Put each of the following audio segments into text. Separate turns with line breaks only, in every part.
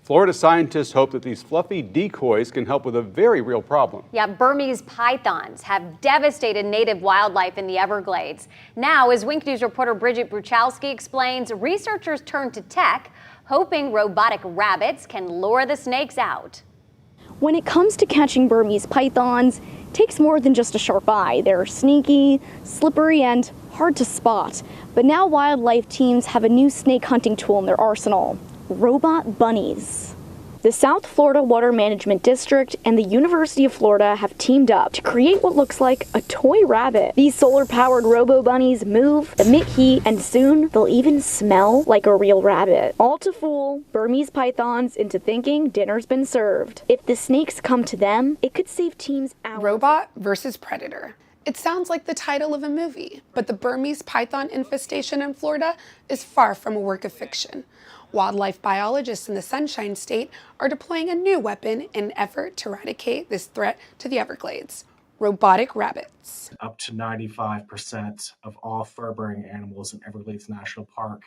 Florida scientists hope that these fluffy decoys can help with a very real problem.
Yeah, Burmese pythons have devastated native wildlife in the Everglades. Now, as Wink News reporter Bridget Bruchalski explains, researchers turn to tech, hoping robotic rabbits can lure the snakes out.
When it comes to catching Burmese pythons, it takes more than just a sharp eye. They're sneaky, slippery, and hard to spot. But now wildlife teams have a new snake hunting tool in their arsenal: robot bunnies. The South Florida Water Management District and the University of Florida have teamed up to create what looks like a toy rabbit. These solar-powered robo-bunnies move, emit heat, and soon they'll even smell like a real rabbit. All to fool Burmese pythons into thinking dinner's been served. If the snakes come to them, it could save teams hours.
Robot versus Predator. It sounds like the title of a movie, but the Burmese python infestation in Florida is far from a work of fiction. Wildlife biologists in the Sunshine State are deploying a new weapon in an effort to eradicate this threat to the Everglades: robotic rabbits.
Up to 95% of all fur-bearing animals in Everglades National Park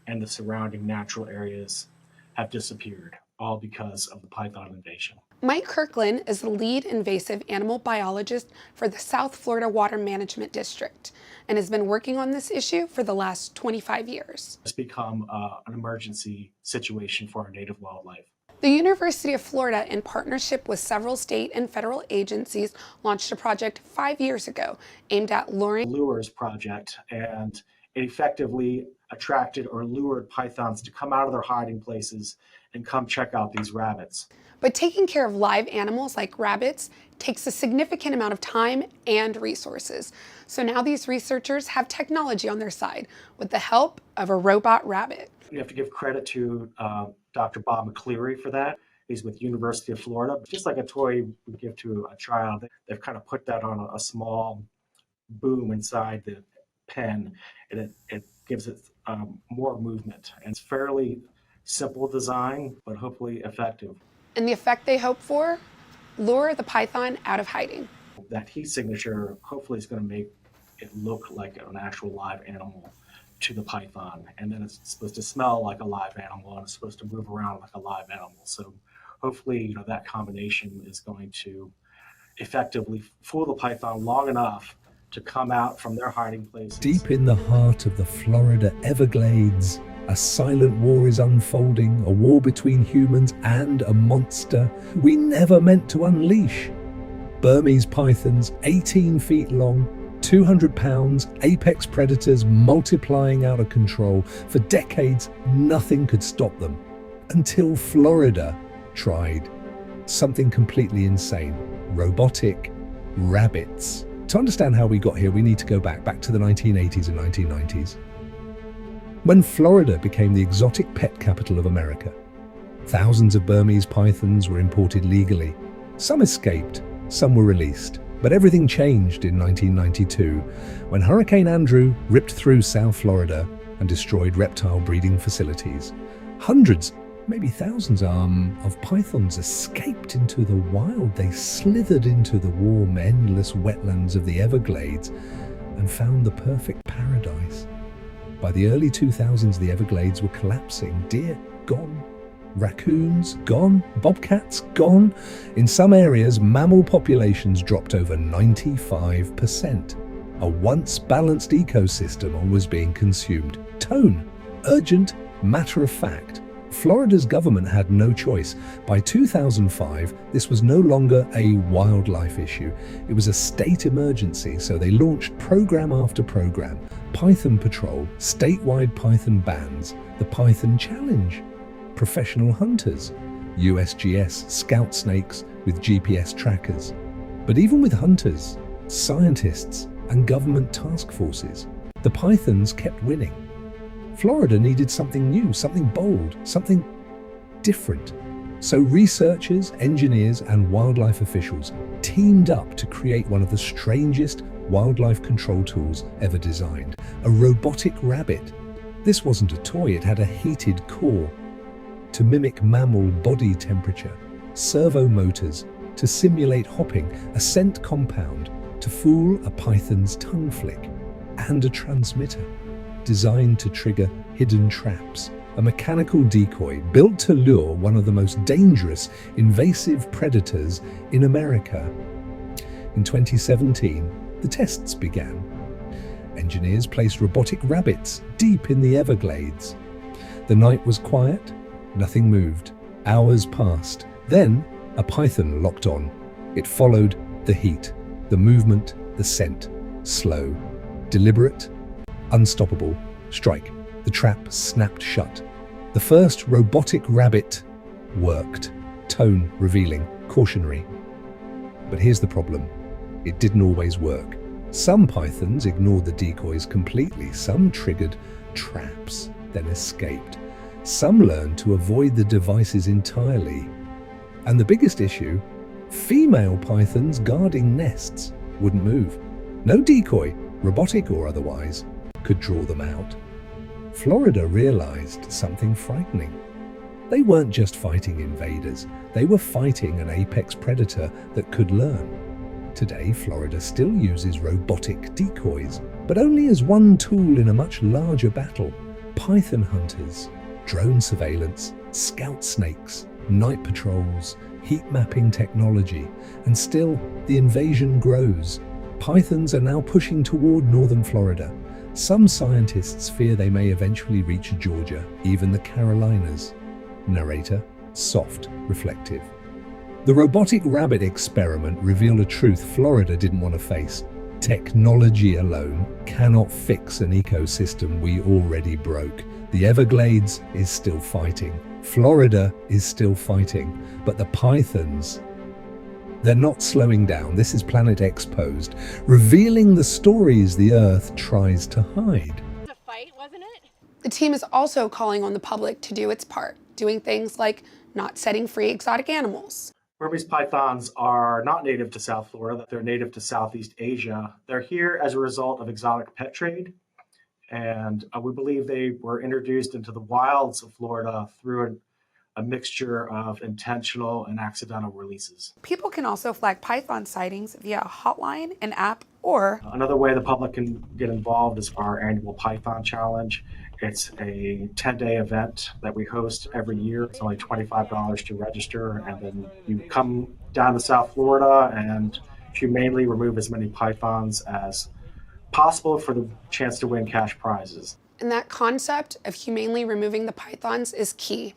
and the surrounding natural areas have disappeared, all because of the python invasion.
Mike Kirkland is the lead invasive animal biologist for the South Florida Water Management District and has been working on this issue for the last 25 years.
It's become an emergency situation for our native wildlife.
The University of Florida, in partnership with several state and federal agencies, launched a project 5 years ago aimed at luring
Lures project, and it effectively attracted or lured pythons to come out of their hiding places and come check out these rabbits.
But taking care of live animals like rabbits takes a significant amount of time and resources. So now these researchers have technology on their side with the help of a robot rabbit.
You have to give credit to Dr. Bob McCleary for that. He's with University of Florida. Just like a toy we give to a child, they've kind of put that on a small boom inside the pen, and it gives it more movement. And it's fairly simple design, but hopefully effective.
And the effect they hope for? Lure the python out of hiding.
That heat signature hopefully is going to make it look like an actual live animal to the python. And then it's supposed to smell like a live animal, and it's supposed to move around like a live animal. So hopefully, that combination is going to effectively fool the python long enough to come out from their hiding places.
Deep in the heart of the Florida Everglades, a silent war is unfolding, a war between humans and a monster we never meant to unleash. Burmese pythons, 18 feet long, 200 pounds, apex predators multiplying out of control. For decades, nothing could stop them. Until Florida tried something completely insane: robotic rabbits. To understand how we got here, we need to go back to the 1980s and 1990s. When Florida became the exotic pet capital of America, thousands of Burmese pythons were imported legally. Some escaped, some were released. But everything changed in 1992 when Hurricane Andrew ripped through South Florida and destroyed reptile breeding facilities. Hundreds, maybe thousands of pythons escaped into the wild. They slithered into the warm, endless wetlands of the Everglades and found the perfect paradise. By the early 2000s, the Everglades were collapsing. Deer gone, raccoons gone, bobcats gone. In some areas, mammal populations dropped over 95%. A once balanced ecosystem was being consumed. Tone, urgent, matter of fact. Florida's government had no choice. By 2005, this was no longer a wildlife issue. It was a state emergency, so they launched program after program. Python Patrol, statewide python bans, the Python Challenge, professional hunters, USGS scout snakes with GPS trackers. But even with hunters, scientists, and government task forces, the pythons kept winning. Florida needed something new, something bold, something different. So researchers, engineers, and wildlife officials teamed up to create one of the strangest wildlife control tools ever designed: a robotic rabbit. This wasn't a toy, it had a heated core to mimic mammal body temperature, servo motors to simulate hopping, a scent compound to fool a python's tongue flick, and a transmitter designed to trigger hidden traps. a mechanical decoy built to lure one of the most dangerous, invasive predators in America. In 2017, the tests began. Engineers placed robotic rabbits deep in the Everglades. The night was quiet, nothing moved. Hours passed. Then, a python locked on. It followed the heat, the movement, the scent. Slow, deliberate, unstoppable. Strike. The trap snapped shut. The first robotic rabbit worked. Tone revealing, cautionary. But here's the problem. It didn't always work. Some pythons ignored the decoys completely. Some triggered traps, then escaped. Some learned to avoid the devices entirely. And the biggest issue, female pythons guarding nests wouldn't move. No decoy, robotic or otherwise, could draw them out. Florida realized something frightening. They weren't just fighting invaders, they were fighting an apex predator that could learn. Today, Florida still uses robotic decoys, but only as one tool in a much larger battle. Python hunters, drone surveillance, scout snakes, night patrols, heat mapping technology, and still the invasion grows. Pythons are now pushing toward northern Florida. Some scientists fear they may eventually reach Georgia, even the Carolinas. Narrator, soft, reflective. The robotic rabbit experiment revealed a truth Florida didn't want to face. Technology alone cannot fix an ecosystem we already broke. The Everglades is still fighting. Florida is still fighting. But the pythons, they're not slowing down. This is Planet Xposed, revealing the stories the Earth tries to hide.
It was a fight, wasn't it?
The team is also calling on the public to do its part, doing things like not setting free exotic animals.
Burmese pythons are not native to South Florida. They're native to Southeast Asia. They're here as a result of exotic pet trade. And we believe they were introduced into the wilds of Florida through a mixture of intentional and accidental releases.
People can also flag python sightings via a hotline, an app, or
Another way the public can get involved is our annual Python Challenge. It's a 10-day event that we host every year. It's only $25 to register, and then you come down to South Florida and humanely remove as many pythons as possible for the chance to win cash prizes.
and that concept of humanely removing the pythons is key.